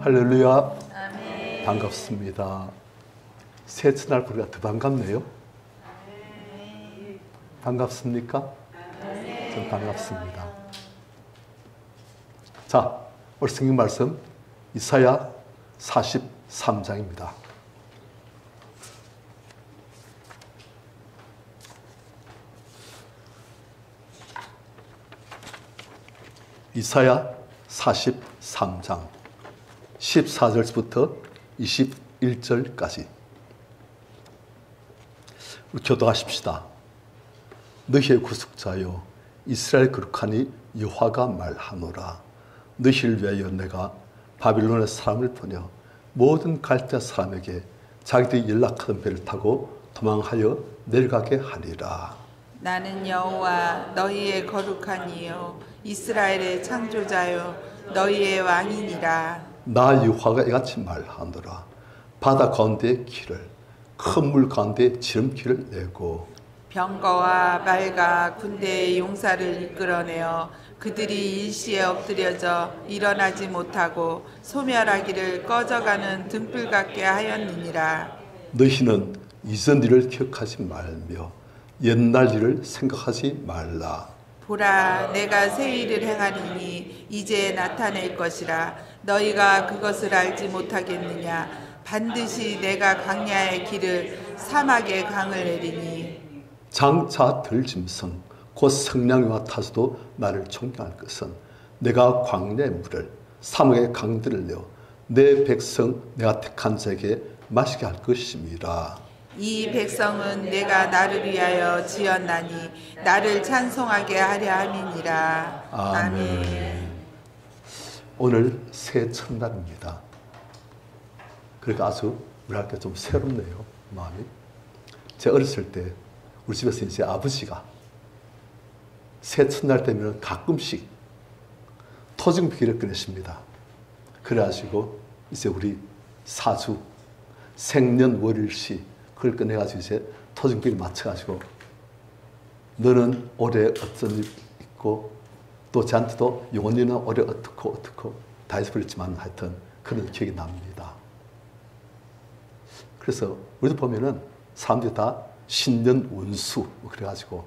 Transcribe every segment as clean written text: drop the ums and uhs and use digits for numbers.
할렐루야. 아멘. 반갑습니다. 새 첫날 보니까 더 반갑네요. 반갑습니까? 좀 반갑습니다. 자, 오늘 성경 말씀 이사야 43장입니다. 이사야 43장 14절부터 21절까지 우리 교도하십시다. 너희의 구속자여 이스라엘 거룩하니 여호와가 말하노라. 너희를 위하여 내가 바빌론의 사람을 보내 모든 갈대 사람에게 자기들이 연락하던 배를 타고 도망하여 내려가게 하리라. 나는 여호와 너희의 거룩한 이요 이스라엘의 창조자요 너희의 왕이니라. 나 여호와가 이같이 말하노라. 바다 가운데 길을 큰 물 가운데 지름길을 내고 병거와 말과 군대의 용사를 이끌어내어 그들이 일시에 엎드려져 일어나지 못하고 소멸하기를 꺼져가는 등불 같게 하였느니라. 너희는 이전 일을 기억하지 말며 옛날 일을 생각하지 말라. 보라, 내가 새 일을 행하리니 이제 나타낼 것이라. 너희가 그것을 알지 못하겠느냐. 반드시 내가 광야의 길을 사막의 강을 내리니. 장차 들짐승 곧 성냥이와 타서도 나를 존경할 것은 내가 광야의 물을 사막의 강들을 내어 내 백성 내가 택한 자에게 마시게 할 것임이라. 이 백성은 내가 나를 위하여 지었나니 나를 찬송하게 하려 함이니라. 아멘. 오늘 새 첫날입니다. 그러니까 아주 우리한테 좀 새롭네요, 마음이. 제가 어렸을 때 우리 집에서 이제 아버지가 새 첫날 되면 가끔씩 토종비기를 꺼내십니다. 그래가지고 이제 우리 사주 생년월일시 그걸 꺼내가지고 이제 토종비를 맞춰가지고 너는 올해 어떤 일 있고 또 저한테도 영원히는 올해 어떻고 다 해서 불렀지만 하여튼 그런 기억이 납니다. 그래서 우리도 보면은 사람들이 다 신년 운수 그래가지고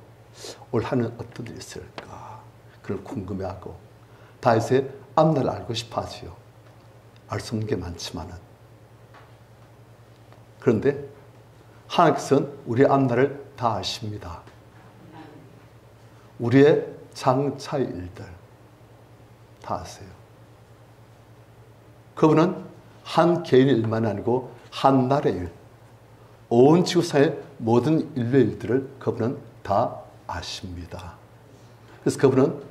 올 한해는 어떤 일이 있을까 그걸 궁금해하고 다 이제 앞날 알고 싶어 하지요. 알 수 없는 게 많지만은 그런데 하나님께서는 우리의 앞날을 다 아십니다. 우리의 장차의 일들 다 아세요. 그분은 한 개인의 일만이 아니고 한 나라의 일, 온 지구사의 모든 인류의 일들을 그분은 다 아십니다. 그래서 그분은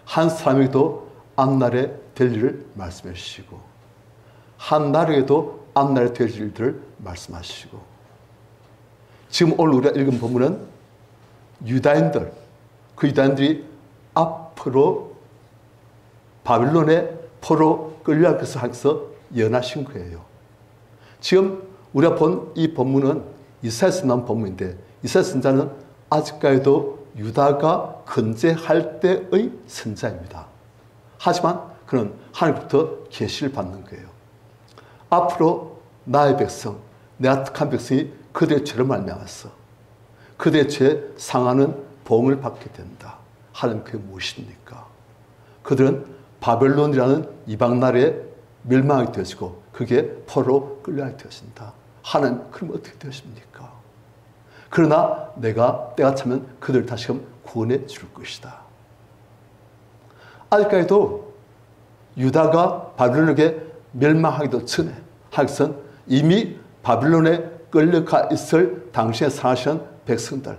한 사람에게도 앞날에 될 일을 말씀해 주시고 한 나라에도 앞날에 될 일들을 말씀하시고 지금 오늘 우리가 읽은 본문은 유다인들, 그 유다인들이 앞으로 바빌론의 포로 끌려갈 것을 하면서 예언하신 거예요. 지금 우리가 본 이 본문은 이사야에서 나온 본문인데 이사야 선자는 아직까지도 유다가 건재할 때의 선자입니다. 하지만 그는 하나님부터 계시를 받는 거예요. 앞으로 나의 백성, 내가 택한 백성이 그들의 죄를 말미암았어. 그들의 죄에 상하는 보응을 받게 된다. 하나님 그게 무엇입니까? 그들은 바벨론이라는 이방 나라에 멸망하게 되어지고 그게 포로 끌려가게 되어진다. 하나님 그럼 어떻게 되십니까? 그러나 내가 때가 차면 그들을 다시금 구원해 줄 것이다. 아직까지도 유다가 바빌론에게 멸망하기도 전에 하나님께서는 이미 바빌론에 끌려가 있을 당시에 사시는 백성들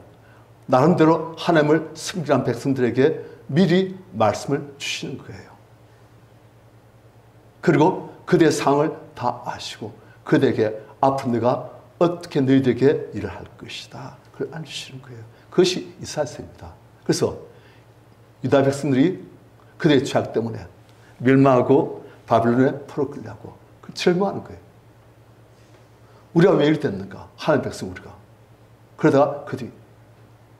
나름대로 하나님을 섬기는 백성들에게 미리 말씀을 주시는 거예요. 그리고 그들의 상을 다 아시고 그들에게 앞으로 내가 어떻게 너희들에게 일을 할 것이다. 그걸 알려주시는 거예요. 그것이 이사야서입니다. 그래서 유다 백성들이 그들의 죄악 때문에 멸망하고 바빌론에 포로 끌려가고 절망하는 거예요. 우리가 왜 이렇게 됐는가? 하나님 백성 우리가. 그러다가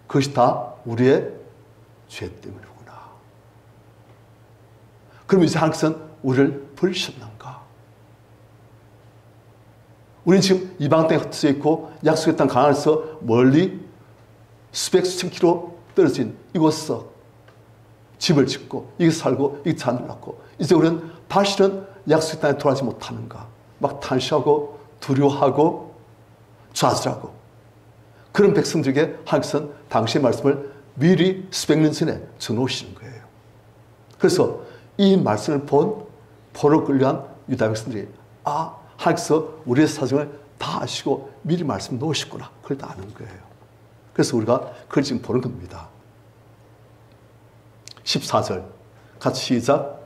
그것이 다 우리의 죄 때문이구나. 그럼 이제 하나님께서는 우리를 버리셨는가? 우리는 지금 이방 땅에 흩어져 있고 약속의 땅 가나안에서 멀리 수백 수천 킬로 떨어진 이곳에서 집을 짓고 여기 살고 여기 자녀를 낳고 이제 우리는 다시는 약속의 땅에 돌아가지 못하는가? 막 탄식하고 두려워하고 좌절하고 그런 백성들에게 하나님께서는 당시의 말씀을 미리 수백 년 전에 전해오시는 거예요. 그래서 이 말씀을 본 포로 끌려한 유다 백성들이 하나님께서 우리의 사정을 다 아시고 미리 말씀 놓으셨구나. 그걸 다 아는 거예요. 그래서 우리가 그걸 지금 보는 겁니다. 14절 같이 시작.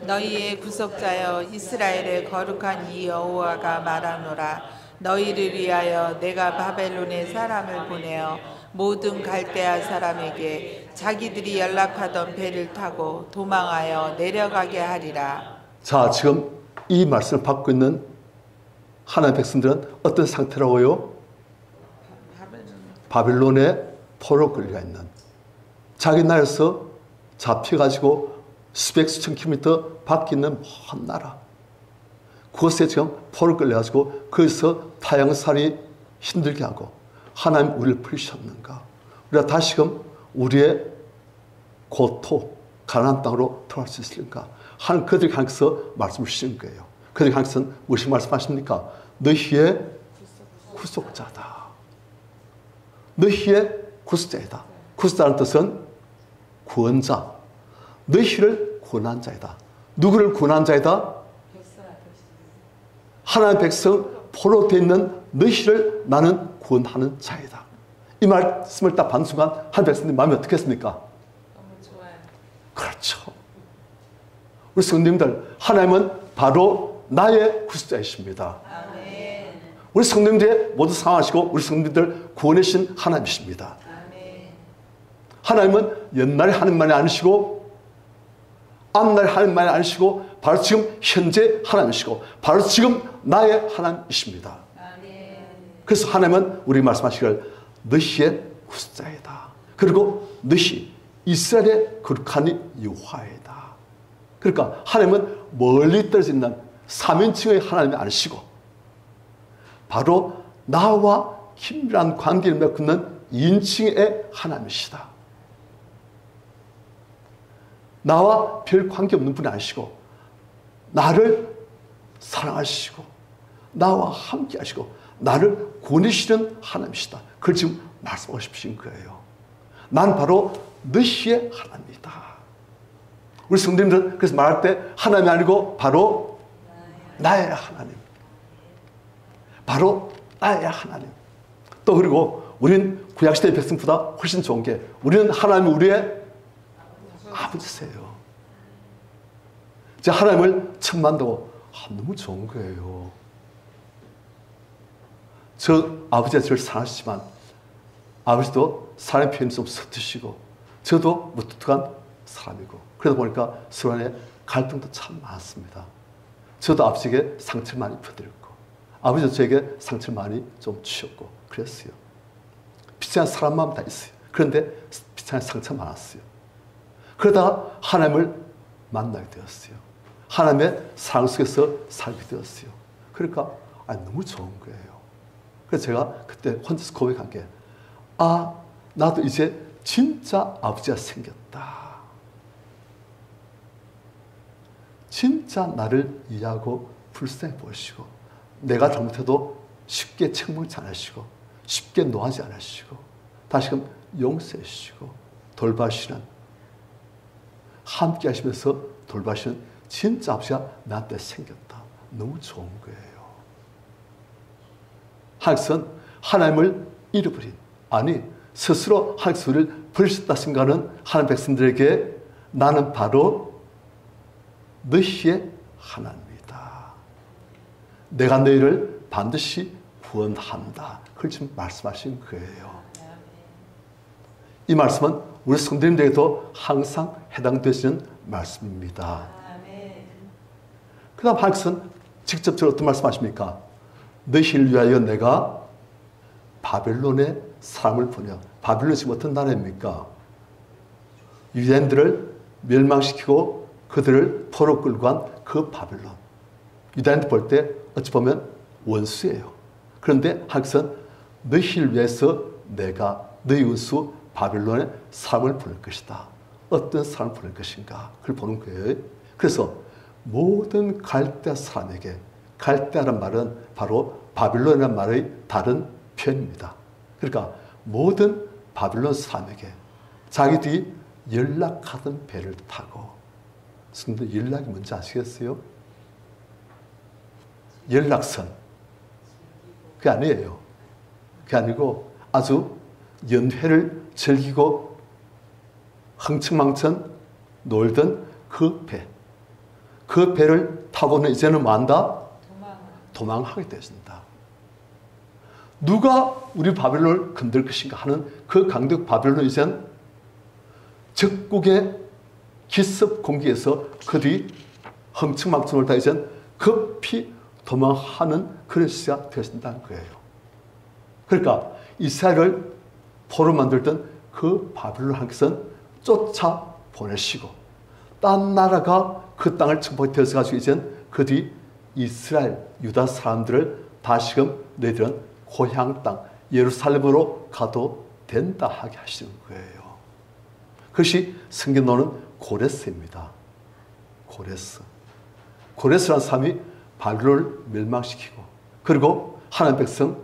너희의 구속자여 이스라엘의 거룩한 이 여호와가 말하노라. 너희를 위하여 내가 바벨론에 사람을 보내어 모든 갈대아 사람에게 자기들이 연락하던 배를 타고 도망하여 내려가게 하리라. 자, 지금 이 말씀을 받고 있는 하나님의 백성들은 어떤 상태라고요? 바벨론에 포로 끌려 있는, 자기 나라에서 잡혀가지고 수백 수천 킬로미터 밖에 있는 먼 나라, 그곳에 지금 포로 끌려가지고 거기서 타향살이 힘들게 하고 하나님 우리를 부르셨는가? 우리가 다시금 우리의 고토 가나안 땅으로 돌아갈 수 있을까? 하나님 그들에게 하나님께서 말씀을 주신 거예요. 그들에게 하나님께서는 무엇이 말씀하십니까? 너희의 구속자다. 너희의 구속자이다. 구속자라는 뜻은 구원자. 너희를 구원한 자이다. 누구를 구원한 자이다? 하나님의 백성 포로 되어 있는 너희를 나는 구원하는 자이다. 이 말씀을 딱 받는 순간 하나님의 백성들의 마음이 어떻겠습니까? 너무 좋아요. 그렇죠. 우리 성도님들, 하나님은 바로 나의 구속자이십니다. 아멘. 우리 성도님들의 모두 상하시고 우리 성도님들 구원하신 하나님이십니다. 아멘. 하나님은 옛날에 하나님만이 아니시고 앞날에 하나님만이 아니시고 바로 지금 현재 하나님이시고 바로 지금 나의 하나님이십니다. 아멘. 그래서 하나님은 우리 말씀하시기를 너희의 구속자이다. 그리고 너희 이스라엘의 거룩한 여호와이다. 그러니까 하나님은 멀리 떨어져 있는 3인칭의 하나님이 아니시고 바로 나와 긴밀한 관계를 맺고 있는 2인칭의 하나님이시다. 나와 별 관계없는 분이 아니시고 나를 사랑하시고 나와 함께 하시고 나를 구원하시는 하나님이시다. 그걸 지금 말씀하고 싶으신 거예요. 난 바로 너희의 하나님이다. 우리 성도님들은 그래서 말할 때 하나님이 아니고 바로 나의 하나님. 바로 나의 하나님. 또 그리고 우리는 구약시대의 백성보다 훨씬 좋은 게 우리는 하나님이 우리의 아버지세요. 제가 하나님을 처음 만나고 너무 좋은 거예요. 저 아버지가 저를 사랑하시지만 아버지도 사람의 표현이 좀 서투시고 저도 무뚝뚝한 사람이고 그러다 보니까 서로 간에 갈등도 참 많습니다. 저도 아버지에게 상처를 많이 입혀드렸고 아버지도 저에게 상처를 많이 좀 주셨고 그랬어요. 비슷한 사람 마음 다 있어요. 그런데 비슷한 상처가 많았어요. 그러다가 하나님을 만나게 되었어요. 하나님의 사랑 속에서 살게 되었어요. 그러니까 너무 좋은 거예요. 그래서 제가 그때 혼자서 고백한 게 나도 이제 진짜 아버지가 생겼다. 진짜 나를 이해하고 불쌍히 보시고 내가 잘못해도 쉽게 책망치 않으시고 쉽게 노하지 않으시고 다시금 용서해 주시고 돌봐주시는 함께 하시면서 돌봐주시는 진짜 아버지가 나한테 생겼다. 너무 좋은 거예요. 하나님은 하나님을 잃어버린 스스로 하나님을 버리셨다 생각하는 하나님 백성들에게 나는 바로 너희의 하나님이다. 내가 너희를 반드시 구원한다. 그걸 지금 말씀하신 거예요. 이 말씀은 우리 성도님들에게도 항상 해당되시는 말씀입니다. 그 다음 하나님은 직접적으로 어떤 말씀하십니까? 너희를 위하여 내가 바벨론에 사람을 보내. 바벨론이 지금 어떤 나라입니까? 유대인들을 멸망시키고 그들을 포로 끌고 간 그 바빌론. 유다인들 볼 때 어찌 보면 원수예요. 그런데 하나님께서는 너희를 위해서 내가 너희 원수 바빌론의 사람을 보낼 것이다. 어떤 사람을 보낼 것인가 그걸 보는 거예요. 그래서 모든 갈대아 사람에게, 갈대아란 말은 바로 바빌론이라는 말의 다른 표현입니다. 그러니까 모든 바빌론 사람에게 자기들이 연락하던 배를 타고, 근데 연락이 뭔지 아시겠어요? 연락선. 그게 아니에요. 그게 아니고 아주 연회를 즐기고 흥청망청 놀던 그 배. 그 배를 타고는 이제는 뭐 한다? 도망하게 되신다. 누가 우리 바벨론을 건들 것인가 하는 그 강대국 바벨론은 이젠 적국의 기습 공기에서 그들이 흥청망청 놀다 이젠 급히 도망하는 그런 시대가 되어진다는 거예요. 그러니까 이스라엘을 포로 만들던 그 바빌론 하나님께서는 쫓아 보내시고 딴 나라가 그 땅을 정복이 되어서 이젠 그들이 이스라엘, 유다 사람들을 다시금 너희들은 고향 땅 예루살렘으로 가도 된다 하게 하시는 거예요. 그것이 성경 나오는 고레스입니다. 고레스. 고레스라는 사람이 바빌론을 멸망시키고 그리고 하나님 백성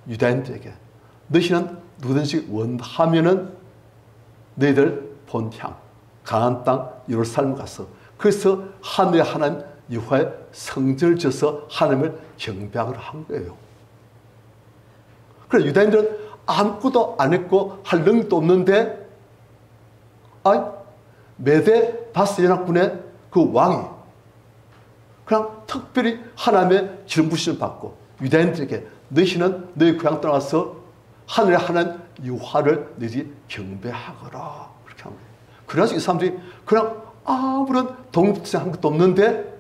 유다인들에게 너희는 누구든지 원하면은 너희들 본향 가나안 땅 예루살렘 가서 그래서 하늘의 하나님 여호와의 성전을 지어서 하나님을 경배하기로 한 거예요. 그래 유다인들은 아무것도 안 했고 할 능력도 없는데 메대 바스 연합군의 그 왕이 그냥 특별히 하나님의 기름 부심을 받고 유다인들에게 너희는 너희 고향 떠나서 하늘의 하나님 여호와를 너희들이 경배하거라 그렇게 한 거예요. 그래서 이 사람들이 그냥 아무런 독립투쟁 한 것도 없는데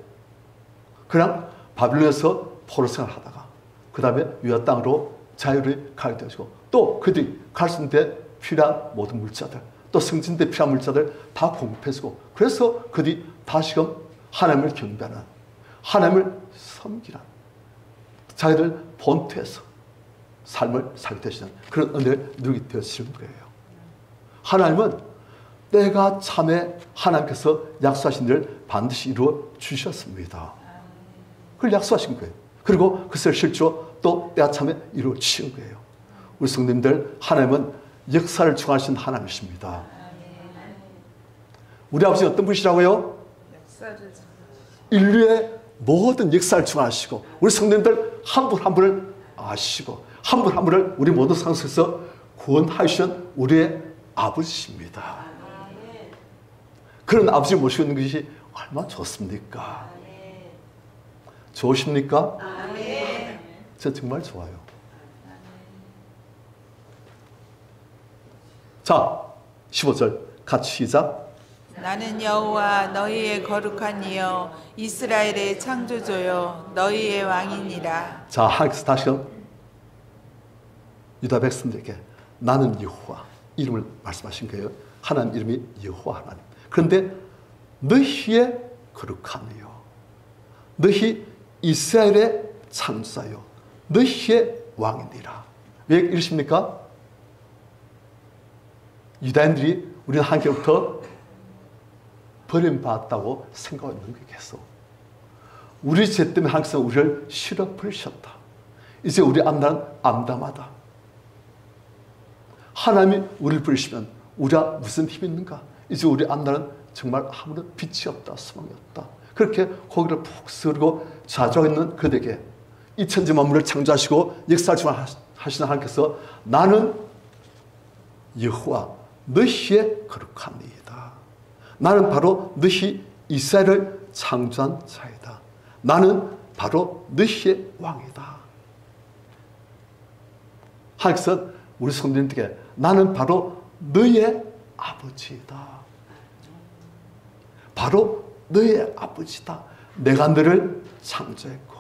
그냥 바빌론에서 포로 생활을 하다가 그 다음에 유다 땅으로 자유를 가게 되어지고 또 그들이 갈 수 있는데 필요한 모든 물자들 또 승진대 필요한 물자들 다 공급해주고 그래서 그들이 다시금 하나님을 경배하는 하나님을 섬기는 자기들 본토에서 삶을 살게 되시는 그런 은혜를 누리게 되어지는 거예요. 하나님은 때가 참에 하나님께서 약속하신 일을 반드시 이루어 주셨습니다. 그걸 약속하신 거예요. 그리고 그것을 실제로 또 때가 참에 이루어지신 거예요. 우리 성도님들 하나님은 역사를 중하신 하나님이십니다. 우리 아버지 어떤 분이시라고요? 인류의 모든 역사를 중하시고 우리 성도님들 한 분 한 분을 아시고 한 분 한 분을 우리 모든 상황에서 구원하시는 우리의 아버지십니다. 그런 아버지를 모시고 있는 것이 얼마나 좋습니까? 좋으십니까? 저 정말 좋아요. 자, 15절 같이 시작. 나는 여호와 너희의 거룩한 이여 이스라엘의 창조주여 너희의 왕이니라. 자, 하나님께서 다시금 유다 백성들에게 나는 여호와 이름을 말씀하신 거예요. 하나님 이름이 여호와 하나님. 그런데 너희의 거룩한 이여 너희 이스라엘의 창조자여 너희의 왕이니라. 왜 이러십니까? 유다인들이 우리는 하나님께로부터 버림받았다고 생각하고 있는 거겠어. 우리 죄 때문에 하나님께서 우리를 실어 버리셨다. 이제 우리 앞날은 암담하다. 하나님이 우리를 버리시면 우리가 무슨 힘이 있는가? 이제 우리 앞날은 정말 아무런 빛이 없다. 소망이 없다. 그렇게 고개를 푹 숙이고 좌절하고 있는 그들에게 이 천지 만물을 창조하시고 역사를 하시는 하나님께서 나는 여호와 너희의 거룩한 이이다. 나는 바로 너희 이스라엘을 창조한 자이다. 나는 바로 너희의 왕이다. 하나님께서 우리 성도님들에게 나는 바로 너희의 아버지이다. 바로 너희의 아버지다. 내가 너를 창조했고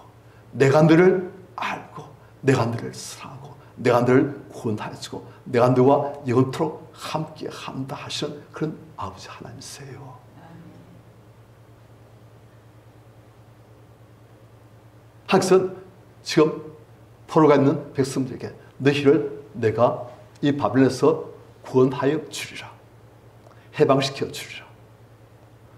내가 너를 알고 내가 너를 사랑하고 내가 너를 구원하여주고 내가 너와 영원토록 함께한다 하시는 그런 아버지 하나님이세요. 하나님께서는 지금 포로가 있는 백성들에게 너희를 내가 이 바벨론에서 구원하여 주리라. 해방시켜 주리라.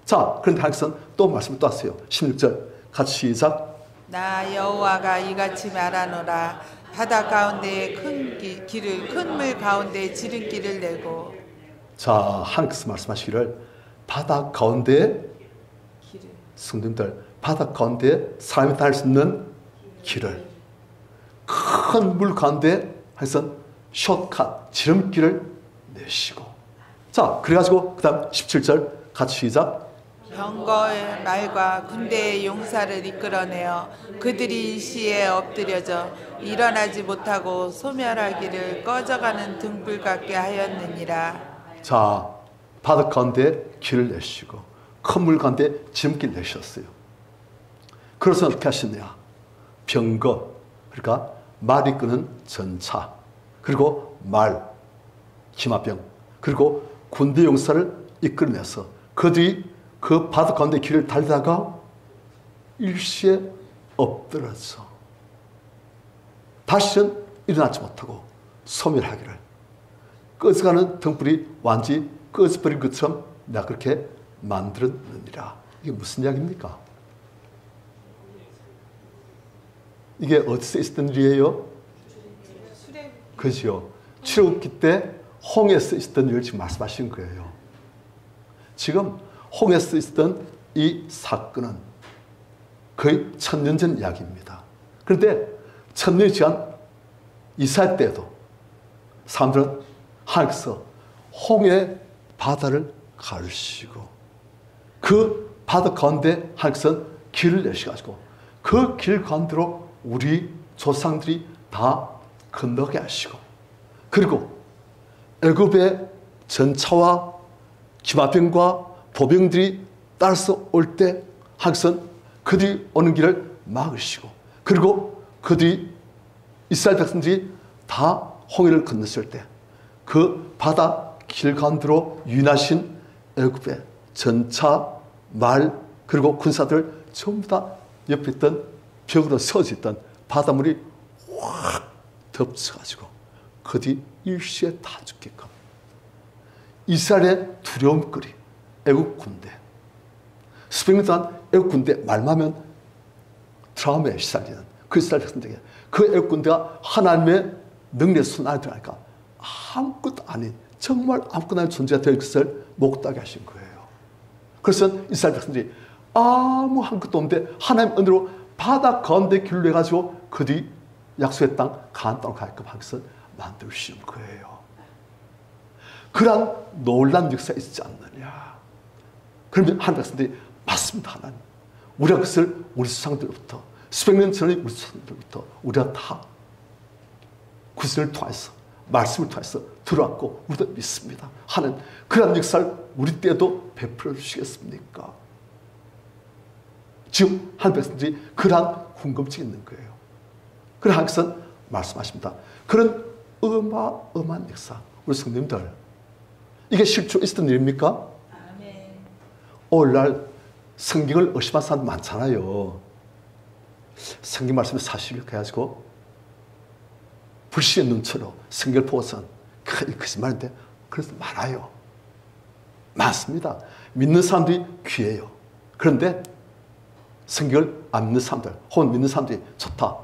자, 그런데 하나님께서는 또 말씀을 또 하세요. 16절 같이 시작. 나 여호와가 이같이 말하노라. 바다 가운데에 큰 물 가운데 지름길을 내고. 자, 하나님께서 말씀하시기를 바다 가운데 성도님들 바다 가운데 사람이 다닐 수 있는 길을 큰 물 가운데 하여튼 숏컷 지름길을 내시고. 자, 그래가지고 그 다음 17절 같이 시작. 병거의 말과 군대의 용사를 이끌어내어 그들이 시에 엎드려져 일어나지 못하고 소멸하기를 꺼져가는 등불 같게 하였느니라. 자, 바다 가운데 길을 내시고 큰 물 가운데 지름길 내셨어요. 그래서 어떻게 하시느냐. 병거, 그러니까 말이 끄는 전차, 그리고 말, 기마병, 그리고 군대 용사를 이끌어내서 그들이 그 바다 가운데 길을 달다가 일시에 엎드려서 다시는 일어나지 못하고 소멸하기를 꺼져가는 등불이 완전히 꺼져버린 것처럼 내가 그렇게 만들었느니라. 이게 무슨 이야기입니까? 이게 어디서 있었던 일이에요? 그죠? 출애굽기 때 홍해에서 있었던 일을 지금 말씀하신 거예요. 지금 홍해에서 있었던 이 사건은 거의 1000년 전 이야기입니다. 그런데 1000년이 지난 이스라엘 때에도 사람들은 하나님께서 홍해 바다를 가르시고 그 바다 가운데 하나님께서 길을 내셔가지고 그 길 가운데로 우리 조상들이 다 건너게 하시고 그리고 애굽의 전차와 기마병과 보병들이 따라서 올 때 하나님께서 그들이 오는 길을 막으시고 그리고 그들이 이스라엘 백성들이 다 홍해를 건넜을 때 그 바다 길 가운데로 유인하신 애굽의 전차, 말 그리고 군사들 전부 다 옆에 있던 벽으로 세워져 있던 바닷물이 확 덮쳐가지고 그들이 일시에 다 죽게끔 이스라엘의 두려움거리 애국 군대 수백 년 동안 애국 군대 말만 하면 트라우마에 시달리는 그 이스라엘 백성들에게 그 애국 군대가 하나님의 능력의 손 안에 들어가니까 아무것도 아닌 정말 아무것도 아닌 존재가 될 것을 못하게 하신 거예요. 그래서 이스라엘 백성들이 아무것도 없는데 하나님 은혜로 바다 가운데 길로 해가지고 그들이 약속의 땅 가나안 땅으로 가게끔 하는 것을 만드시는 거예요. 그러한 놀라운 역사가 있지 않느냐. 그러면 하나님 백성들이 맞습니다. 하나님 우리가 그것을 우리 조상들로부터 수백 년 전에 우리 조상들로부터 우리가 다 구슬을 통해서 말씀을 통해서 들어왔고 우리도 믿습니다. 하나님 그러한 역사를 우리 때도 베풀어 주시겠습니까? 지금 하나님 백성들이 그러한 궁금증이 있는 거예요. 그래서 하나님께서는 말씀하십니다. 그런 어마어마한 역사 우리 성도님들 이게 실제로 있었던 일입니까? 아멘. 오늘날 성경을 의심하는 사람 많잖아요. 성경 말씀을 사실을 해가지고 불신의 눈초로 성경을 보고선 거짓말인데 그래서 많아요. 많습니다. 믿는 사람들이 귀해요. 그런데 성경을 안 믿는 사람들 혹은 믿는 사람들이 좋다.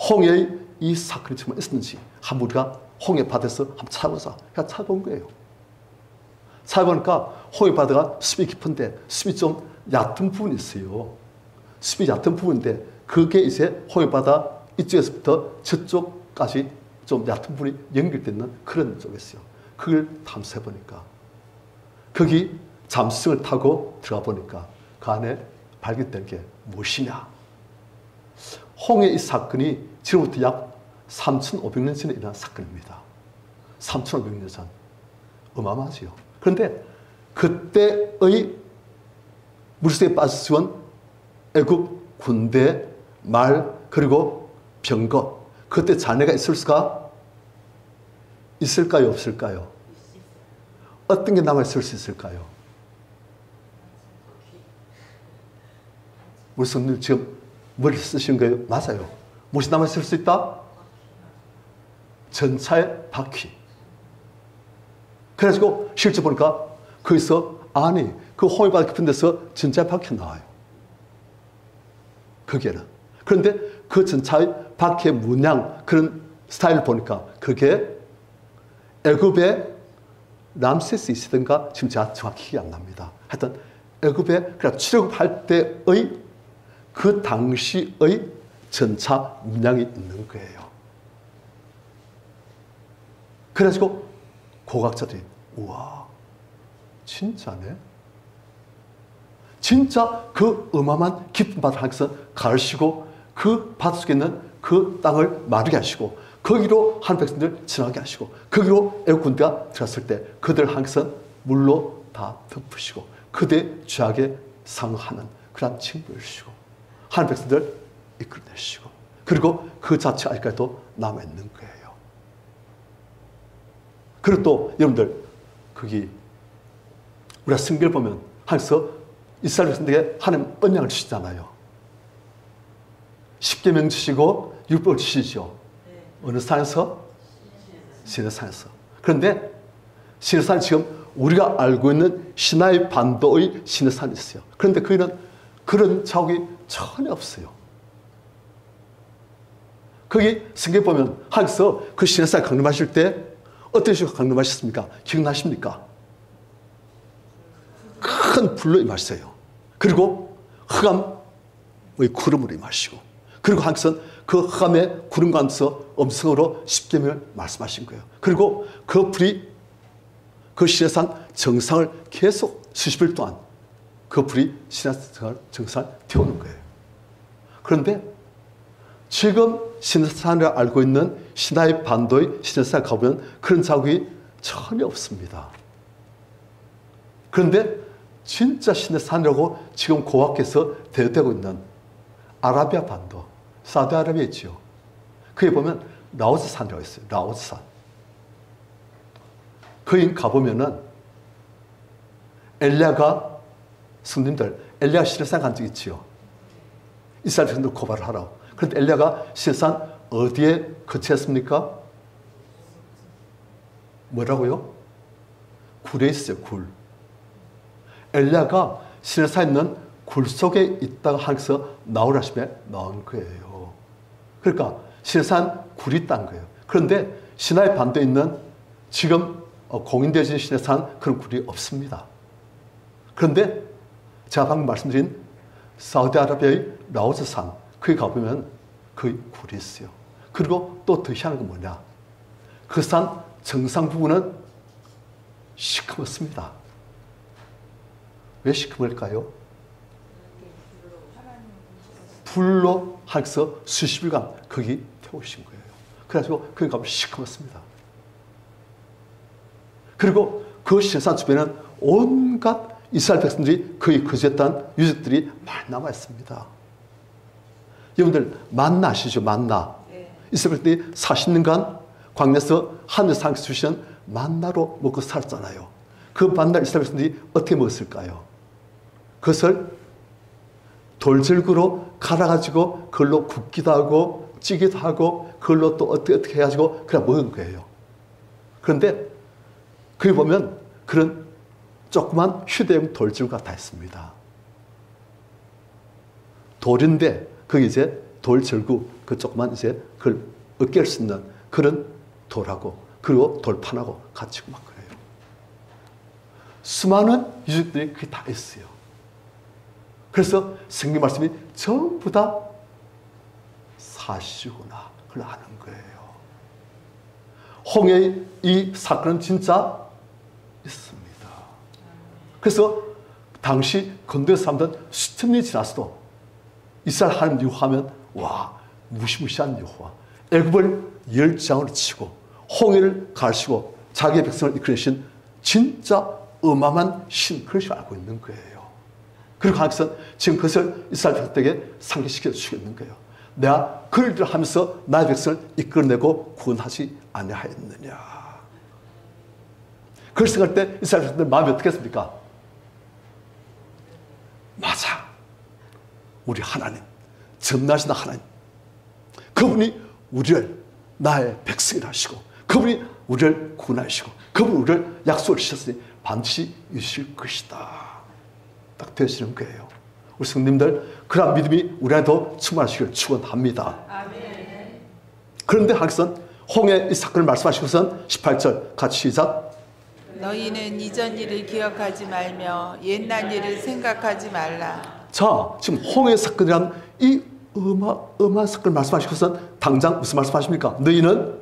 홍해의 이 사건이 정말 있었는지 한번 우리가 홍해 바다에서 한번 찾아보자. 그냥 찾아본 거예요. 찾아보니까 홍해 바다가 습이 깊은데 습이 좀 얕은 부분이 있어요. 습이 얕은 부분인데 그게 이제 홍해 바다 이쪽에서부터 저쪽까지 좀 얕은 부분이 연결되는 그런 쪽이었어요. 그걸 탐사해 보니까 거기 잠수정을 타고 들어가 보니까 그 안에 발견된 게 무엇이냐. 홍해 이 사건이 지금부터 약 3,500년 전에 일어난 사건입니다. 3,500년 전. 어마어마하지요. 그런데 그때의 물속에 빠져 죽은 애국 군대, 말, 그리고 병거. 그때 잔해가 있을 수가 있을까요? 없을까요? 어떤 게 남아있을 수 있을까요? 우리 성도님 지금 머리를 쓰신 거예요? 맞아요. 무엇이 남아있을 수 있다? 전차의 바퀴. 그래가지고 실제 보니까 거기서 아니 그 홍해바다 깊은 데서 전차의 바퀴가 나와요. 거기에는. 그런데 그 전차의 바퀴의 문양 그런 스타일을 보니까 그게 애굽의 람세스 2세든가 지금 제가 정확히 기억이 안 납니다. 하여튼 애굽에 출애굽할 때의 그 당시의 전차 문양이 있는 거예요. 그래가지고 고각자들이 우와 진짜네. 진짜 그 어마어마한 깊은 바다를 하나님께서 가르시고 그 바다 속에 있는 그 땅을 마르게 하시고 거기로 한 백성들 지나게 하시고 거기로 애국 군대가 들어갔을 때 그들 하나님께서 물로 다 덮으시고 그대 죄악에 상하는 그런 징벌을 주시고 한 백성들 이끌어내시고 그리고 그 자체가 아직까지도 남아있는 거예요. 그리고 또 여러분들 거기 우리가 성경을 보면 하나님께서 이스라엘 백성들에게 하나님 언약을 주시잖아요. 십계명 주시고 율법을 주시죠. 어느 산에서? 시내산에서. 그런데 시내산이 지금 우리가 알고 있는 시나이 반도의 시내산이 있어요. 그런데 거기는 그런 자국이 전혀 없어요. 거기 성경에 보면 하나님께서 그 시내산에 강림하실 때 어떤 식으로 강림하셨습니까? 기억나십니까? 큰 불로 임하셨어요. 그리고 흑암의 구름으로 임하시고 그리고 하나님께서는 그 흑암의 구름 가운데서 음성으로 십계명을 말씀하신 거예요. 그리고 그 불이 그 시내산 정상을 계속 수십일 동안 그 불이 시내산 정상을 태우는 거예요. 그런데 지금 시내산을 알고 있는 시나이 반도의 시내산에 가보면 그런 자국이 전혀 없습니다. 그런데 진짜 시내산이라고 지금 고학에서 대두되고 있는 아라비아 반도, 사우디아라비아 있죠. 거기 보면 라오스산이라고 있어요. 라오스산. 거기 가보면은 엘리야가 성도님들 엘리야 시내산 간 적 있지요. 이스라엘 백성들 고발을 하라고. 그런데 엘리야가 시내산 어디에 거처했습니까? 뭐라고요? 굴에 있어요. 굴. 엘리야가 시내산에 있는 굴 속에 있다가 하나님께서 나오라 하시면 나온 거예요. 그러니까 시내산 굴이 있다는 거예요. 그런데 시나이 반도에 있는 지금 공인되어진 시내산 그런 굴이 없습니다. 그런데 제가 방금 말씀드린 사우디아라비아의 라오스산 거기 가보면 그 굴이 있어요. 그리고 또 더 희한한 건 뭐냐? 그 산 정상 부분은 시커멓습니다. 왜 시커멀까요? 불로 하나님께서 수십일간 거기 태우신 거예요. 그래가지고 거기 가면 시커멓습니다. 그리고 그 시내산 주변에는 온갖 이스라엘 백성들이 거기 거주했던 유적들이 많이 남아있습니다. 여러분들 만나 아시죠? 만나. 이스라엘 백성들이 40년간 광야에서 하늘에서 하나님께서 주시는 만나로 먹고 살았잖아요. 그 만나 이스라엘 백성들이 어떻게 먹었을까요? 그것을 돌절구로 갈아가지고 그걸로 굽기도 하고 찌기도 하고 그걸로 또 어떻게 해가지고 그냥 먹은 거예요. 그런데 거기 보면 그런 조그만 휴대용 돌줄과 다 있습니다. 돌인데 거기 이제 돌절구 그 조그만 이제 그걸 으깰 수 있는 그런 돌하고 그리고 돌판하고 같이 막 그래요. 수많은 유적들이 그게 다 있어요. 그래서 성경 말씀이 전부 다 사실이구나 그걸 아는 거예요. 홍해의 이 사건은 진짜 있습니다. 그래서 당시 근대 사람들은 수천 년이 지났어도 이스라엘 하나님 여호와하면 와 무시무시한 여호와 애굽을 열장으로 치고 홍해를 가르치고 자기의 백성을 이끌으신 진짜 어마어마한 신 그것을 알고 있는 거예요. 그리고 하나님께서는 지금 그것을 이스라엘 백성에게 상기시켜 주시고 있는 거예요. 내가 그 일들을 하면서 나의 백성을 이끌어내고 구원하지 아니하였느냐. 그걸 생각할 때 이스라엘 백성들 마음이 어떻겠습니까? 맞아. 우리 하나님 전능하신 하나님, 그분이 우리를 나의 백성이라 하시고, 그분이 우리를 구원하시고, 그분이 우리를 약속을 주셨으니 반드시 이루실 것이다. 딱 되시는 거예요. 우리 성님들, 그런 믿음이 우리 안에도 충만하시기를 축원합니다. 아멘. 그런데 하기선 홍해 이 사건을 말씀하시고선 18절 같이 시작. 너희는 이전 일을 기억하지 말며 옛날 일을 생각하지 말라. 자, 지금 홍해 사건이란 이 어마어마한 사건을 말씀하시고선 당장 무슨 말씀하십니까? 너희는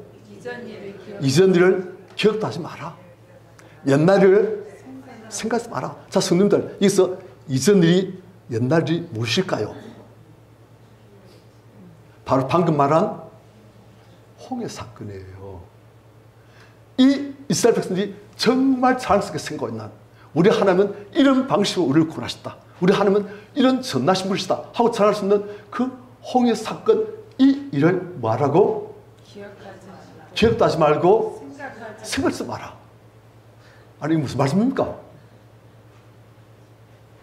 이전 일을 기억도 하지 마라. 옛날 일을 생각하지 마라. 자, 성님들, 여기서 이전 일이 옛날 일이 무엇일까요? 바로 방금 말한 홍해 사건이에요. 이 이스라엘 백성들이 정말 자랑스럽게 생각하고 있는, 우리 하나님은 이런 방식으로 우리를 구원하셨다, 우리 하나님은 이런 전능하신 분이시다 하고 자랑할 수 있는 그 홍해 사건, 이 일을 뭐하라고? 기억도 하지 말고 생각하지 마라. 아니, 이게 무슨 말씀입니까?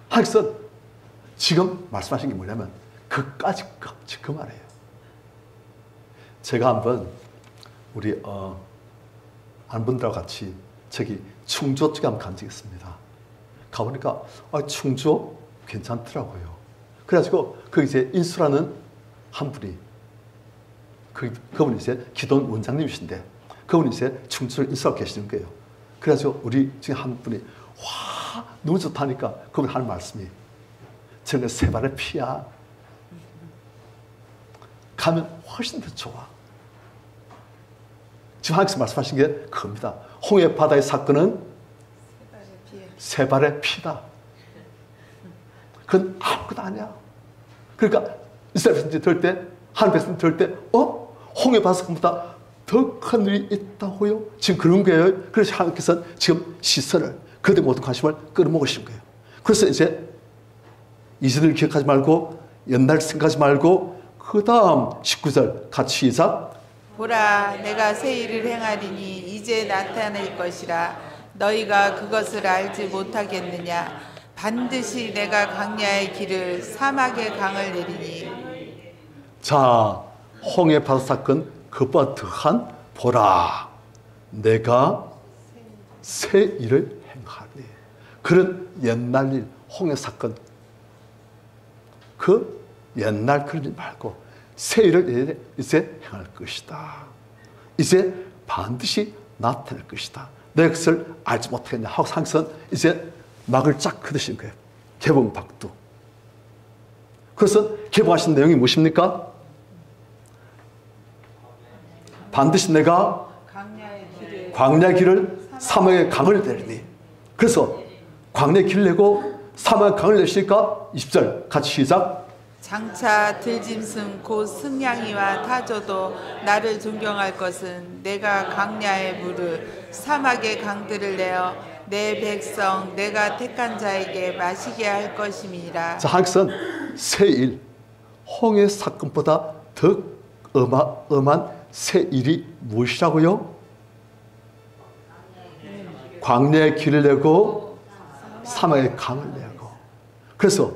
하여튼 지금 말씀하신 게 뭐냐면 그까지 그 말이에요. 제가 한번 우리 아는 분들하고 같이 저기 충주 쪽에 한번 간 적이 있습니다. 가보니까 충주 괜찮더라고요. 그래가지고 거기 이제 인수라는 한 분이, 그분이 이제 기도원 원장님이신데 그분이 이제 충주를 인수하고 계시는 거예요. 그래가지고 우리 중에 한 분이 와 너무 좋다니까 그분이 하는 말씀이, 저는 세 발의 피야. 가면 훨씬 더 좋아. 지금 하나님께서 말씀하신 게 그겁니다. 홍해 바다의 사건은 세 발의 피다. 그건 아무것도 아니야. 그러니까 이스라엘 백성들이 들을 때, 하나님 백성들이 들을 때, 홍해 바다 사건보다 더 큰 일이 있다고요? 지금 그런 거예요. 그래서 하나님께서는 지금 시선을, 그들의 모든 관심을 끌어모으신 거예요. 그래서 이제 이전을 기억하지 말고 옛날 생각하지 말고 그 다음 19절 같이 시작. 보라, 내가 새 일을 행하리니 이제 나타낼 것이라. 너희가 그것을 알지 못하겠느냐. 반드시 내가 광야의 길을 사막의 강을 내리니. 자, 홍해 바다 사건 그보다 더한 보라, 내가 새 일을 행하리. 그런 옛날 일, 홍해 사건, 그 옛날 그런 일 말고 새 일을 이제 행할 것이다. 이제 반드시 나타날 것이다. 내가 그것을 알지 못하겠냐 하고 상선 이제 막을 쫙 걷으신 거예요. 개봉박두. 그래서 개봉하신 내용이 무엇입니까? 반드시 내가 광야의 길을 사막의 강을 내리니. 그래서 광야의 길을 내고 사막의 강을 내시니까 20절 같이 시작. 장차 들짐승 곧 승냥이와 타조도 나를 존경할 것은 내가 광야의 물을 사막의 강들을 내어 내 백성 내가 택한 자에게 마시게 할 것임이라. 자, 하나님께서는 새 일, 홍해 사건보다 더 어마어마한 새 일이 무엇이라고요? 광야의 길을 내고 사막의 강을 내고. 그래서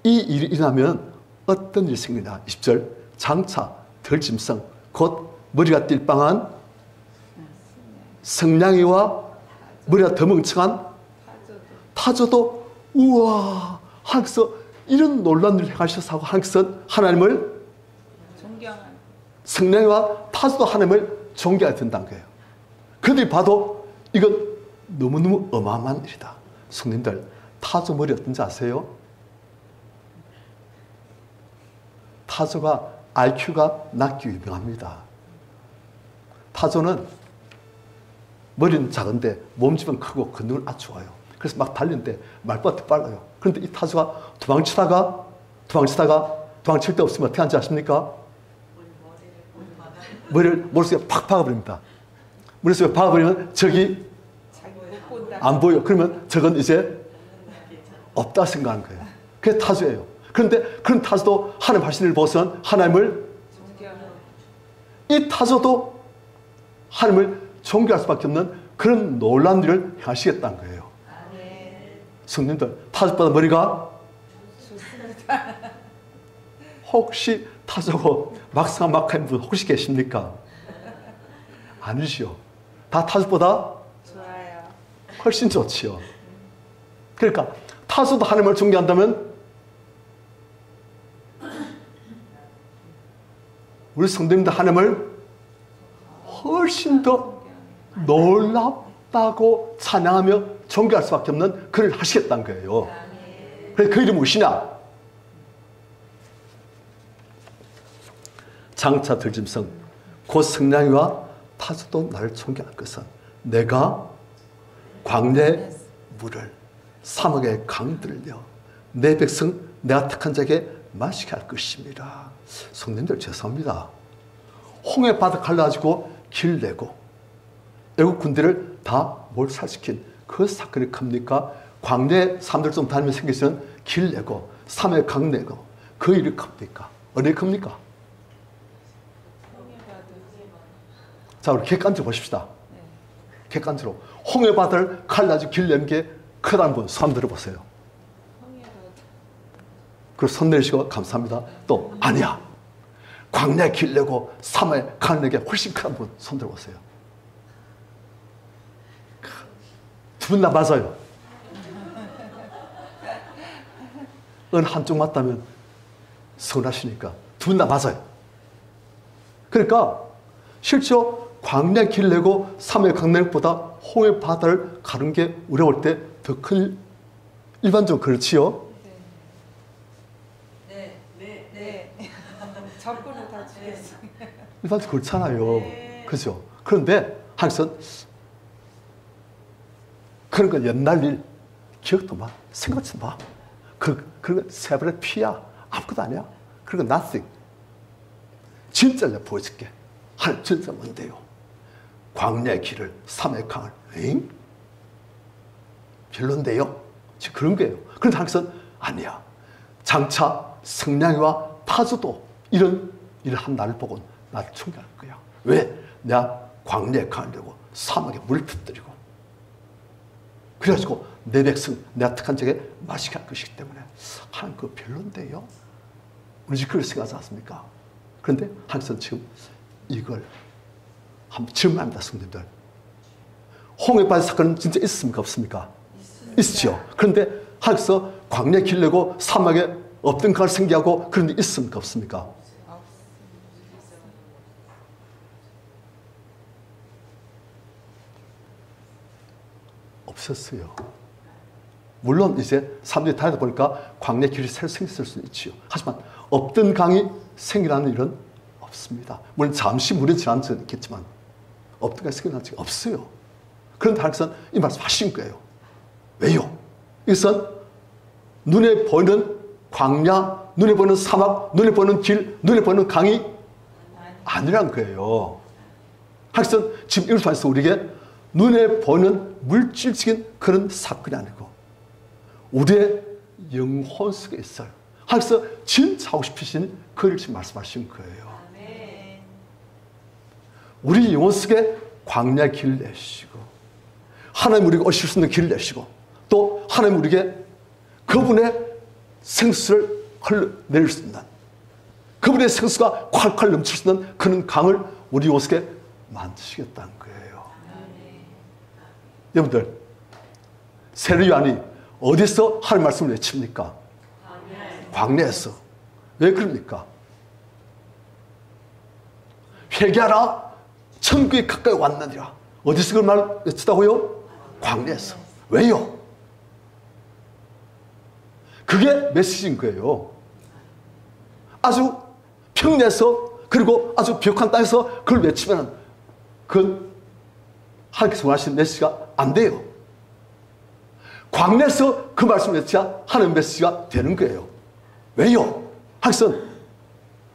이 일이 일어나면 어떤 일이 생기냐. 20절 장차 들짐승 곧 머리가 띨빵한 승냥이와 머리가 더 멍청한 타조도 우와 하나님께서 이런 놀라운 일을 행하셔서 하고 하나님께서 하나님을 존경하는, 승냥이와 타조도 하나님을 존경해야 된다는 거예요. 그들이 봐도 이건 너무너무 어마어마한 일이다. 성님들, 타조 머리 어떤지 아세요? 타조가 IQ가 낮기 유명합니다. 타조는 머리는 작은데 몸집은 크고 근육은 아주 좋아요. 그래서 막 달리는데 말보다 더 빨라요. 그런데 이 타조가 도망칠 데 없으면 어떻게 하는지 아십니까? 머리를 머릿속에 팍 박아버립니다. 머릿속에 박아버리면 저기 안 보여. 그러면 저건 이제 없다 생각하는 거예요. 그게 타조예요. 그런데 그런 타조도 하나님 하신 일을 보고서는 하나님을, 이 타조도 하나님을 존경할 수밖에 없는 그런 놀라운 일을 행하시겠다는 거예요. 성님들, 타조보다 머리가 혹시 타조고 막상막하인 분 혹시 계십니까? 아니시요. 다 타조보다 좋아요. 훨씬 좋지요. 그러니까 타조도 하나님을 존경한다면 우리 성도님도 하나님을 훨씬 더 놀랍다고 찬양하며 존경할 수밖에 없는 그 일을 하시겠다는 거예요. 그래서 그 일이 무엇이냐? 장차 들짐승 곧 성량이와 타조도 나를 존경할 것은 내가 광야의 물을 사막의 강들려 내 백성 내가 택한 자에게 마시게 할 것입니다. 성도님들 죄송합니다. 홍해 바다 갈라가지고 길 내고 애국 군대를 다 몰살시킨 그 사건이 큽니까? 광야에 사람들 좀 다니면 생기시는 길 내고 사막의 강 내고 그 일이 큽니까? 어디 큽니까? 자, 우리 객관적으로 보십시다. 객관적으로 홍해 바다를 갈라지고 길 내는 게 크다는 분 손 들어보세요. 그리고 손 내리시고 감사합니다. 또 아니야. 광야에 길 내고 사막에 강 내는 게 훨씬 크다는 분 손 들어보세요. 두 분 다 맞아요. 어느 한쪽 맞다면 서운하시니까 두 분 다 맞아요. 그러니까 실제로 광야에 길 내고 사막에 강 내는 것보다 홍해 바다를 가는 게 우리가 볼 때 더 큰 일반적으로 그렇지요? 네. 적군을 다 죽였어요. 일반적으로 그렇잖아요. 그죠? 그런데 하여튼 그런 거 옛날 일 기억도 마. 생각지 마. 그런 거 세발의 피야. 아무것도 아니야. 그런 거 nothing. 진짜 내가 보여줄게. 하나님 진짜 뭔데요? 광야의 길을 사막의 강을 에잉? 별론데요? 지금 그런 거예요. 그런데 하나님은 아니야. 장차 성량이와 타조도 이런 일을 한 나를 보고 나를 충격할 거야. 왜? 내가 광야에 강을 내고 사막에 물을 퍼뜨리고 그래가지고 내 백성 내가 택한 자에게 마시게 할 것이기 때문에 하나님 그거 별론데요? 우리 집 그렇게 생각하지 않습니까? 그런데 하나님은 지금 이걸 한번 질문합니다. 성도님들. 홍해 바다 사건은 진짜 있습니까? 없습니까? 있죠. 그런데 하나님께서 광야에 길 내고 사막에 없던 강을 생기하고 그런 일 있습니까? 없습니까? 없었어요. 물론 이제 사람들이 다니다 보니까 광야의 길이 새로 생겼을 수는 있지요. 하지만 없던 강이 생기라는 일은 없습니다. 물론 잠시 물이 지난 적은 있겠지만 없던 강이 생겨난 적이 없어요. 그런데 하나님께서는 이 말씀 하신 거예요. 왜요? 이것은 눈에 보이는 광야, 눈에 보이는 사막, 눈에 보이는 길, 눈에 보이는 강이 아니란 거예요. 하여튼 지금 이걸 통해서 우리에게 눈에 보이는 물질적인 그런 사건이 아니고 우리의 영혼 속에 있어요. 하여튼 진짜 하고 싶으신 그 일을 지금 말씀하신 거예요. 우리 영혼 속에 광야 길 내시고 하나님 우리가 오실 수 있는 길을 내시고 또 하나님 우리에게 그분의 생수를 흘러내릴 수 있는 그분의 생수가 콸콸 넘칠 수 있는 그런 강을 우리 옷에 만드시겠다는 거예요. 여러분들 세례 요한이 어디서 하나님 말씀을 외칩니까? 광야에서. 왜 그럽니까? 회개하라 천국이 가까이 왔느니라. 어디서 그 말 외치다고요? 광야에서. 왜요? 그게 메시지인 거예요. 아주 평야에서 그리고 아주 비옥한 땅에서 그걸 외치면 그건 하나님께서 원하시는 메시지가 안 돼요. 광야에서 그 말씀을 외쳐야 하는 메시지가 되는 거예요. 왜요? 하여튼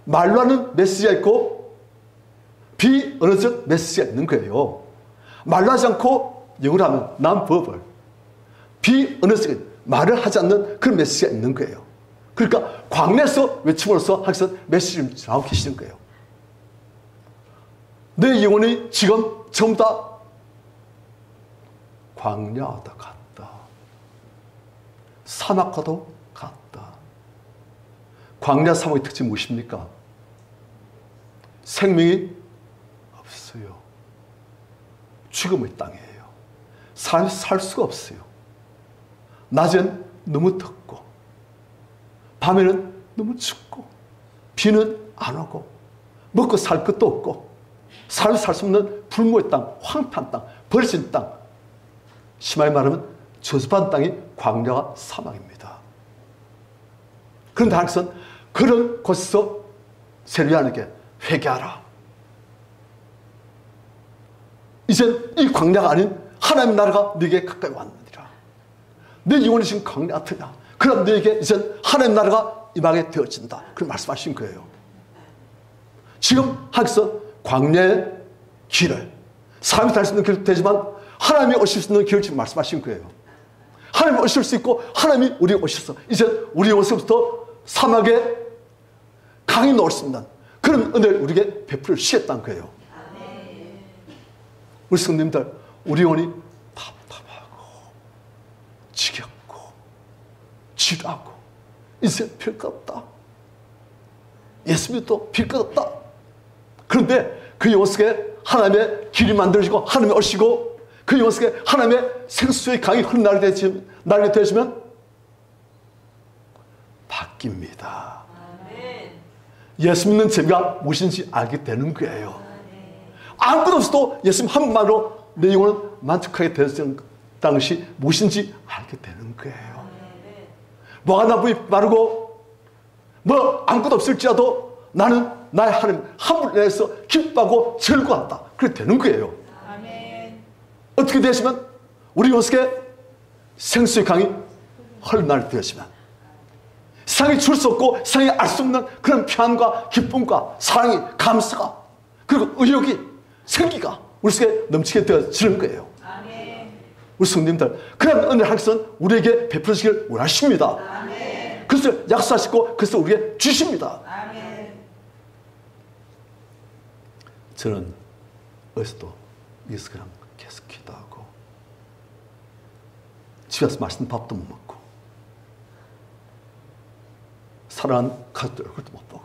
말로 하는 메시지가 있고 비언어적 메시지가 있는 거예요. 말로 하지 않고 영어로 하면 non-verbal 비언어적인 말을 하지 않는 그런 메시지가 있는 거예요. 그러니까 광야에서 외침으로써 하나님께서 메시지를 전하고 계시는 거예요. 내 영혼이 지금 전부 다 광야와도 같다. 사막과도 같다. 광야 사막의 특징이 무엇입니까? 생명이 없어요. 죽음의 땅이에요. 사람이 살 수가 없어요. 낮엔 너무 덥고 밤에는 너무 춥고 비는 안 오고 먹고 살 것도 없고 사람이 살 수 없는 불모의 땅, 황폐한 땅, 버려진 땅, 심하게 말하면 저주받은 땅이 광야와 사막입니다. 그런데 하나님께서는 그런 곳에서 세리안에게 회개하라. 이젠 이 광야가 아닌 하나님의 나라가 네게 가까이 왔느니라. 내 영혼이 지금 광야 같으냐. 그럼 너에게 이젠 하나님의 나라가 임하게 되어진다. 그런 말씀하신 거예요. 지금 하나님께서 광야의 길을, 사람이 달 수 있는 길도 되지만 하나님이 오실 수 있는 길을 지금 말씀하신 거예요. 하나님이 오실 수 있고 하나님이 우리에 오셔서 이제 우리의 모습부터 사막에 강이 놓을 수 있는 그런 은혜를 우리에게 베풀어 주시겠다는 거예요. 우리 성도님들, 우리 영혼이 답답하고 지겹고 지루하고 이제 필 것 없다. 예수 믿어도 필 것 없다. 그런데 그 영혼 속에 하나님의 길이 만들어지고 하나님이 오시고 그 영혼 속에 하나님의 생수의 강이 흘러나게 되어지면 바뀝니다. 예수 믿는 재미가 무엇인지 알게 되는 거예요. 아무것도 없어도 예수님 한 번만으로 내 영혼은 만족하게 되는 당시 무엇인지 알게 되는 거예요. 뭐가 나쁘게 마르고 뭐 아무것도 없을지라도 나는 나의 하나님 한 분에 대해서 기뻐하고 즐거워한다. 그렇게 되는 거예요. 어떻게 되시면 우리 영혼 속에 생수의 강이 흘러날 되시면 세상이 줄 수 없고 세상이 알 수 없는 그런 평안과 기쁨과 사랑이 감사가 그리고 의욕이 생기가 우리 속에 넘치게 되어지는 거예요. 우리 성도님들, 그런 은혜를 하나님께서는 우리에게 베풀어 주시길 원하십니다. 그것을 약속하시고 그것을 우리에게 주십니다. 저는 어디서도 여기서 그냥 계속 기도하고 집에서 맛있는 밥도 못 먹고 사랑하는 가족들 얼굴도 못 보고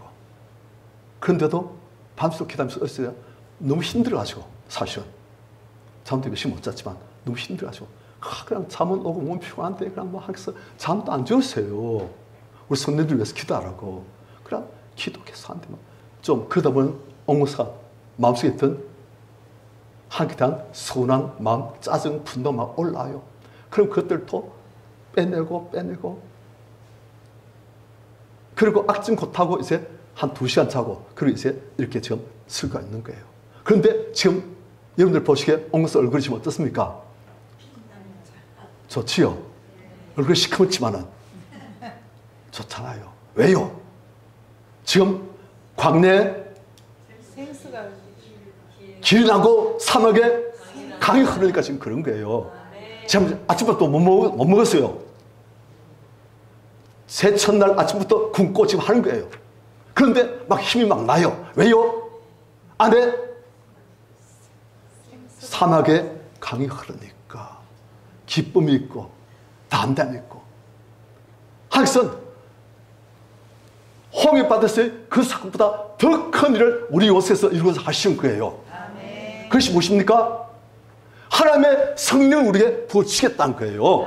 그런데도 밤새도록 기도하면서 어디서 너무 힘들어가지고 사실은 잠도 몇시 못 잤지만 너무 힘들어가지고 그냥 잠은 오고 몸 피곤한데 그냥 뭐 하겠어 잠도 안 주무세요. 우리 성도들 위해서 기도하라고 그냥 기도 계속 하는데 좀 그러다 보면 옹호사가 마음속에 있던 하나님께 대한 서운한 마음, 짜증, 분노 막 올라와요. 그럼 그것들도 빼내고 그리고 악진 곧하고 이제 한 2시간 자고 그리고 이제 이렇게 지금 수가 있는 거예요. 그런데 지금 여러분들 보시기에 옹호사 얼굴이 지금 어떻습니까? 좋지요? 얼굴이 시커멓지만은 좋잖아요. 왜요? 지금 광야에 길이 나고 사막에 강이 흐르니까 지금 그런 거예요. 지금 아침부터 못 먹었어요. 새 첫날 아침부터 굶고 지금 하는 거예요. 그런데 막 힘이 막 나요. 왜요? 안에 사막에 강이 흐르니까 기쁨이 있고 담담이 있고 하나님께서는 홍해 받았을 그 사건보다 더 큰 일을 우리 요새에서 이루어서 하시는 거예요. 그것이 무엇입니까? 하나님의 성령을 우리에게 부어주시겠다는 거예요.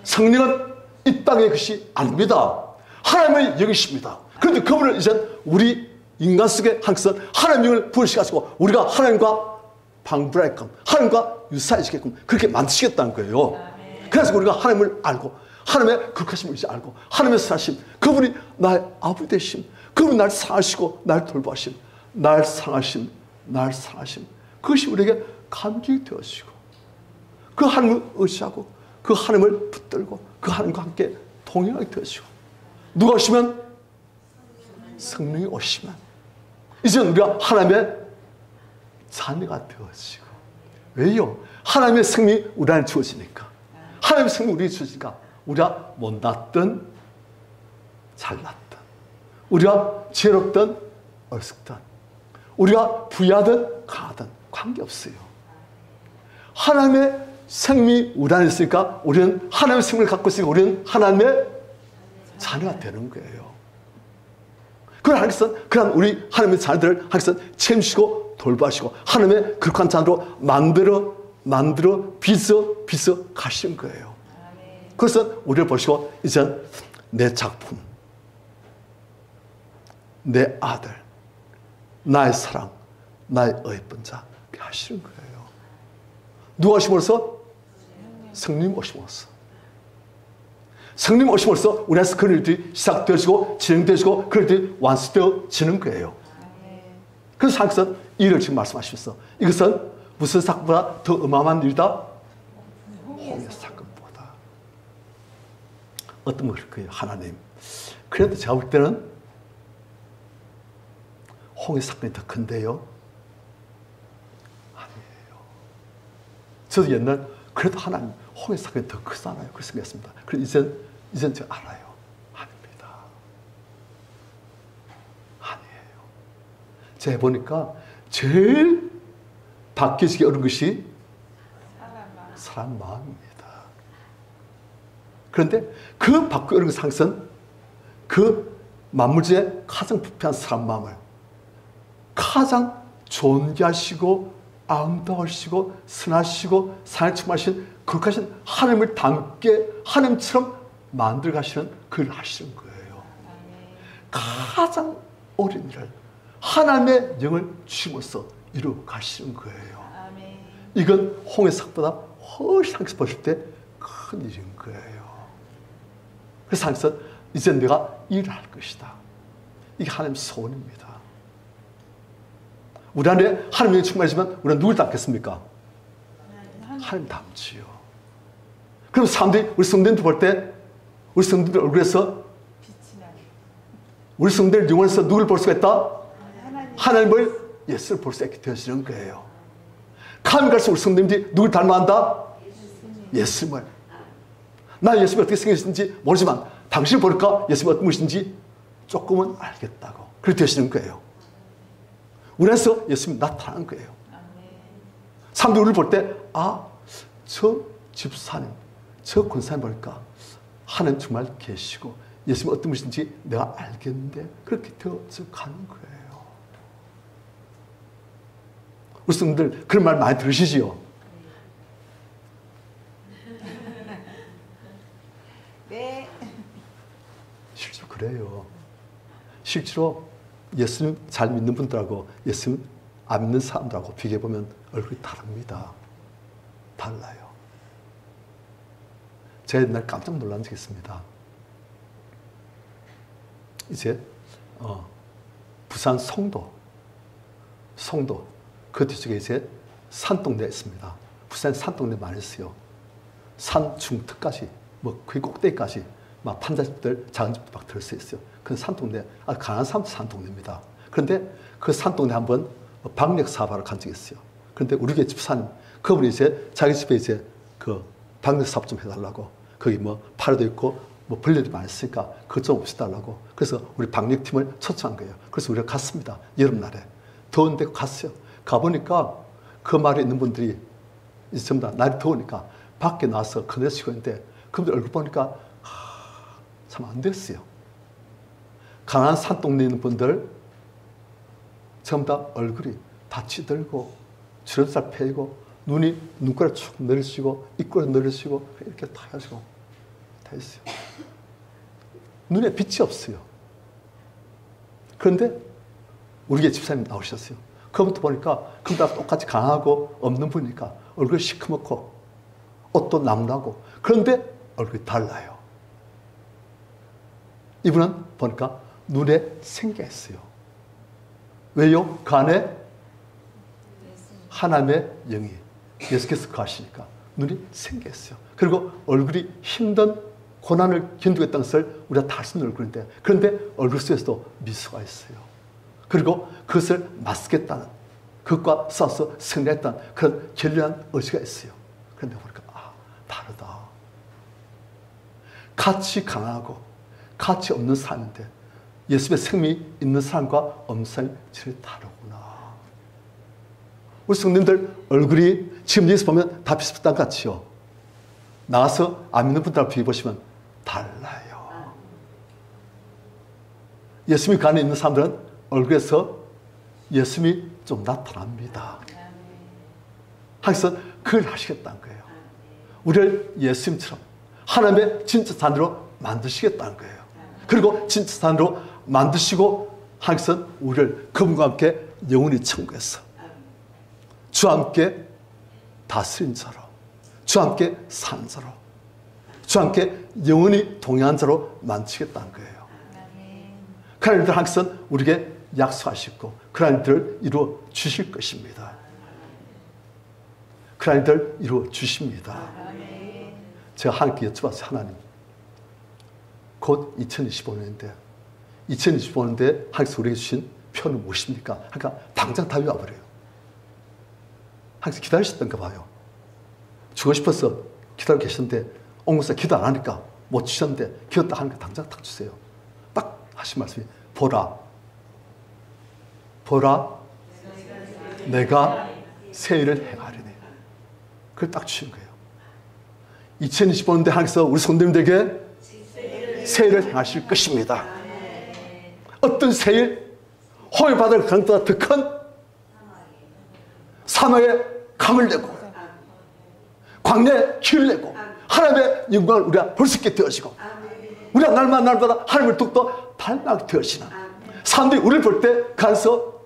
성령은 이 땅의 것이 아닙니다. 하나님의 영이십니다. 그런데 그분을 이제 우리 인간 속에 항상 하나님을 부어주시고 우리가 하나님과 방불하게끔 하나님과 유사해지게끔 그렇게 만드시겠다는 거예요. 그래서 우리가 하나님을 알고 하나님의 거룩하심을 이제 알고 하나님의 사심 그분이 나의 아버지 되심 그분이 날 사랑하시고 날 돌보심 날 사랑하심 그것이 우리에게 감격이 되어지고 그 하나님을 의지하고 그 하나님을 붙들고 그 하나님과 함께 동행하게 되어지고 누가 오시면 성령이 오시면 이제 우리가 하나님의 자녀가 되어지고 왜요? 하나님의 성령이 우리 안에 주어지니까 하나님의 성령이 우리에게 주어지니까 우리가 못났든 잘났든 우리가 지혜롭든 어리석든 우리가 부유하든 강하든 관계없어요. 하나님의 생명이 우리 안에 있으니까 우리는 하나님의 생명을 갖고 있으니까 우리는 하나님의 자녀가 되는 거예요. 그러나 하나님께서는 그런 우리 하나님의 자녀들을 하나님께서는 채우시고 돌봐주시고 하나님의 거룩한 자로 만들어 빚어 가시는 거예요. 그래서 우리를 보시고 이제 내 작품, 내 아들, 나의 사랑, 나의 예쁜 자 하시는 거예요. 누가 오심으로써? 성령 오심으로써. 성령 오심으로써 우리 안에서 그런 일들이 시작되어지고 진행되어지고 그런 일들이 완수되어지는 거예요. 그래서 하나님께서 이 일을 지금 말씀하시면서 이것은 무슨 사건보다 더 어마어마한 일이다? 홍해 사건보다. 어떤 걸 거예요? 하나님. 그래도 제가 볼 때는 홍해 사건이 더 큰데요? 아니에요. 저도 옛날 그래도 하나님 홍해 사건이 더 크잖아요. 그렇게 생각했습니다. 그래서 이젠 제가 알아요. 아닙니다. 아니에요. 제가 보니까 제일 바뀌기 어려운 것이 사람 마음입니다. 그런데 그 바뀌기 어려운 상승은 그 만물 중에 가장 부패한 사람 마음을 가장 존귀하시고 아름다우시고 선하시고 사랑에 충만하신 거룩하신 하나님을 닮게 하나님처럼 만들어 가시는 그 일을 하시는 거예요. 가장 어린 일을 하나님의 영을 주심으로써 이루어 가시는 거예요. 이건 홍해 사건보다 훨씬 하나님께서 보실 때 큰 일인 거예요. 그래서 하나님께서 이제 내가 일을 할 것이다. 이게 하나님의 소원입니다. 우리 안에 하나님의 충만해지면 우리는 누굴 닮겠습니까? 하나님 닮지요. 그럼 사람들이 우리 성도님들 볼 때 우리 성도님들 얼굴에서 우리 성도님들 영혼에서 누굴 볼 수가 있다? 하나님을 예수를 볼 수 있게 되어지는 거예요. 가면 갈수록 우리 성도님들이 누굴 닮아한다? 예수님을. 나 예수님이 어떻게 생겼는지 모르지만 당신을 보니까 예수님이 어떤 분이신지 조금은 알겠다고. 그렇게 되시는 거예요. 우리 안에서 예수님이 나타나는 거예요. 사람들이 우리를 볼 때 저 집사님, 저 권사님 보니까 하나님 정말 계시고 예수님이 어떤 분이신지 내가 알겠는데 그렇게 되어서 가는 거예요. 우리 성도들 그런 말 많이 들으시지요? 네. 실제로 그래요. 실제로 예수님 잘 믿는 분들하고 예수님 안 믿는 사람들하고 비교해보면 얼굴이 다릅니다. 달라요. 제가 옛날 깜짝 놀란 적이 있습니다. 이제 부산 송도 그 뒤쪽에 이제 산동네가 있습니다. 부산 산동네 많이 있어요. 산 중턱까지 거의 꼭대기까지 막 판자집들 작은 집도 막 들을 수 있어요. 그 산동네 아주 가난한 사람도 산동네입니다. 그런데 그 산동네 한번 방역 사업하러 간 적이 있어요. 그런데 우리 교회 집사님 그분이 이제 자기 집에 이제 그 방역 사업 좀 해달라고 거기 파로도 있고 벌레도 많이 있으니까 그것 좀 없애달라고 그래서 우리 방역팀을 초청한 거예요. 그래서 우리가 갔습니다. 여름날에 더운데 갔어요. 가보니까 그 마을에 있는 분들이 이제 전부 다 날이 더우니까 밖에 나와서 그네 쉬고 있는데 그분들 얼굴 보니까 참 안 됐어요. 가난한 산동네에 있는 분들 전부 다 얼굴이 다 치들고 주름살 패이고 눈가를 쭉 내리시고 입꼬리 내리시고 이렇게 다 해가지고 다 있어요. 눈에 빛이 없어요. 그런데 우리 게 집사님 나오셨어요. 그분도 보니까 그분도 똑같이 강하고 없는 분이니까 얼굴이 시커멓고 옷도 나무나고 그런데 얼굴이 달라요. 이분은 보니까 눈에 생기가 있어요. 왜요? 그 안에 하나님의 영이 예수께서 거하시니까 눈이 생기가 있어요. 그리고 얼굴이 힘든 고난을 견디겠다는 것을 우리가 다 알 수 있는 얼굴인데 그런데 얼굴 속에서도 미소가 있어요. 그리고 그것을 맞겠다는 그것과 싸워서 승리했다는 그런 결연한 의지가 있어요. 그런데 보니까 다르다. 같이 강하고 같이 없는 사람인데 예수의 생명이 있는 사람과 없는 사람이 제일 다르구나. 우리 성도님들 얼굴이 지금 예수 보면 다 비슷한 것 같지요? 나와서 안 믿는 분들하고 비교해보시면 달라요. 예수님이 그 안에 있는 사람들은 얼굴에서 예수님이 좀 나타납니다. 하나님께서 그걸 하시겠다는 거예요. 우리를 예수님처럼 하나님의 진짜 산으로 만드시겠다는 거예요. 그리고 진짜 산으로 만드시고 하나님께서 우리를 그분과 함께 영원히 천국에서 주와 함께 다스린 자로, 주와 함께 사는 자로, 주와 함께 영원히 동행한 자로 만드시겠다는 거예요. 그 하나님들 하나님께서 우리에게 약속하시고 그 하나님들을 이루어 주실 것입니다. 그 하나님들 이루어 주십니다. 제가 하나님께 여쭤봤어요. 하나님, 곧 2025년인데 2025년에 하나님께서 우리에게 주신 표는 무엇입니까? 그러니까 당장 답이 와버려요. 하나님께서 기다리셨던가 봐요. 주고 싶어서 기다리고 계셨는데 옹무사 기도 안 하니까 못 주셨는데 기도다 하니까 당장 딱 주세요. 딱 하신 말씀이 보라, 보라, 내가 새 일을 행하리니. 그걸 딱 주신 거예요. 2025년에 하나님께서 우리 성도님들에게 새 일을 행하실 것입니다. 어떤 새 일? 호흡받을 가능성보다 더 큰 사막에 강을 내고 광야에 길을 내고 하나님의 영광을 우리가 볼 수 있게 되어지고 우리가 날마다 하나님을 더욱더 닮게 되어지는 사람들이 우리를 볼 때 그 안에서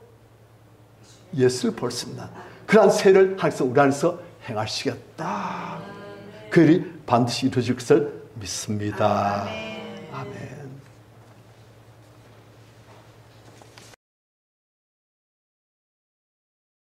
예수를 볼 수 있는 그러한 새를 하나님께서 우리 안에서 행하시겠다. 그 일이 반드시 이루어질 것을 믿습니다.